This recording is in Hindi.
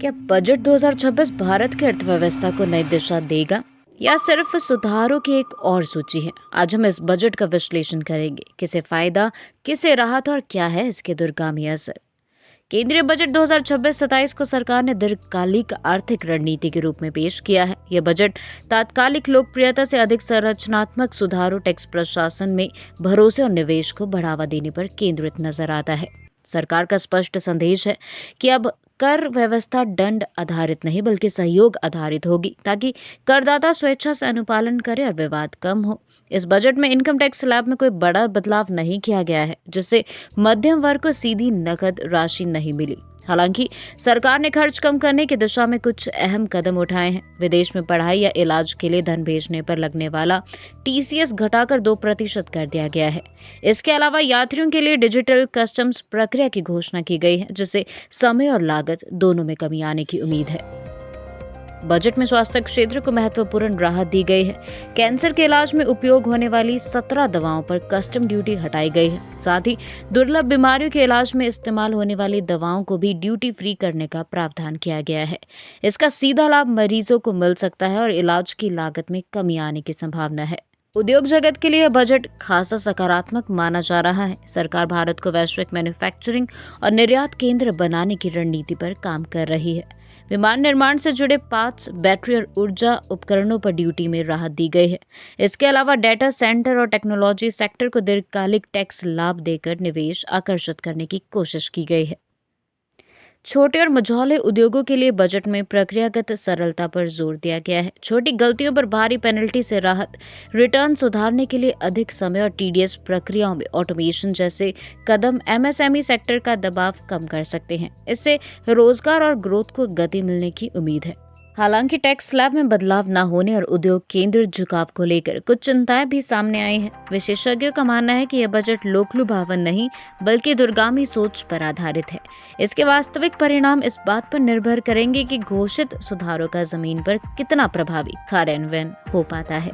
क्या बजट 2026 भारत की अर्थव्यवस्था को नई दिशा देगा या सिर्फ सुधारों की एक और सूची है? आज हम इस बजट का विश्लेषण करेंगे। किसे फायदा, किसे राहत और क्या है इसके दूरगामी असर। केंद्रीय बजट 2026-27 को सरकार ने दीर्घकालिक आर्थिक रणनीति के रूप में पेश किया है। यह बजट तात्कालिक लोकप्रियता से अधिक संरचनात्मक सुधारों, टैक्स प्रशासन में भरोसे और निवेश को बढ़ावा देने पर केंद्रित नजर आता है। सरकार का स्पष्ट संदेश है कि अब कर व्यवस्था दंड आधारित नहीं बल्कि सहयोग आधारित होगी, ताकि करदाता स्वेच्छा से अनुपालन करे और विवाद कम हो। इस बजट में इनकम टैक्स स्लैब में कोई बड़ा बदलाव नहीं किया गया है, जिससे मध्यम वर्ग को सीधी नकद राशि नहीं मिली। हालांकि सरकार ने खर्च कम करने की दिशा में कुछ अहम कदम उठाए हैं। विदेश में पढ़ाई या इलाज के लिए धन भेजने पर लगने वाला टीसीएस घटाकर 2% कर दिया गया है। इसके अलावा यात्रियों के लिए डिजिटल कस्टम्स प्रक्रिया की घोषणा की गई है, जिससे समय और लागत दोनों में कमी आने की उम्मीद है। बजट में स्वास्थ्य क्षेत्र को महत्वपूर्ण राहत दी गई है। कैंसर के इलाज में उपयोग होने वाली 17 दवाओं पर कस्टम ड्यूटी हटाई गई है। साथ ही दुर्लभ बीमारियों के इलाज में इस्तेमाल होने वाली दवाओं को भी ड्यूटी फ्री करने का प्रावधान किया गया है। इसका सीधा लाभ मरीजों को मिल सकता है और इलाज की लागत में कमी आने की संभावना है। उद्योग जगत के लिए बजट खासा सकारात्मक माना जा रहा है। सरकार भारत को वैश्विक मैन्युफैक्चरिंग और निर्यात केंद्र बनाने की रणनीति पर काम कर रही है। विमान निर्माण से जुड़े पार्ट्स, बैटरी और ऊर्जा उपकरणों पर ड्यूटी में राहत दी गई है। इसके अलावा डेटा सेंटर और टेक्नोलॉजी सेक्टर को दीर्घकालिक टैक्स लाभ देकर निवेश आकर्षित करने की कोशिश की गई है। छोटे और मझौले उद्योगों के लिए बजट में प्रक्रियागत सरलता पर जोर दिया गया है। छोटी गलतियों पर भारी पेनल्टी से राहत, रिटर्न सुधारने के लिए अधिक समय और टीडीएस प्रक्रियाओं में ऑटोमेशन जैसे कदम एमएसएमई सेक्टर का दबाव कम कर सकते हैं। इससे रोजगार और ग्रोथ को गति मिलने की उम्मीद है। हालांकि टैक्स स्लैब में बदलाव न होने और उद्योग केंद्र झुकाव को लेकर कुछ चिंताएं भी सामने आई हैं। विशेषज्ञों का मानना है कि यह बजट लोक लुभावन नहीं बल्कि दूरगामी सोच पर आधारित है। इसके वास्तविक परिणाम इस बात पर निर्भर करेंगे कि घोषित सुधारों का जमीन पर कितना प्रभावी कार्यान्वयन हो पाता है।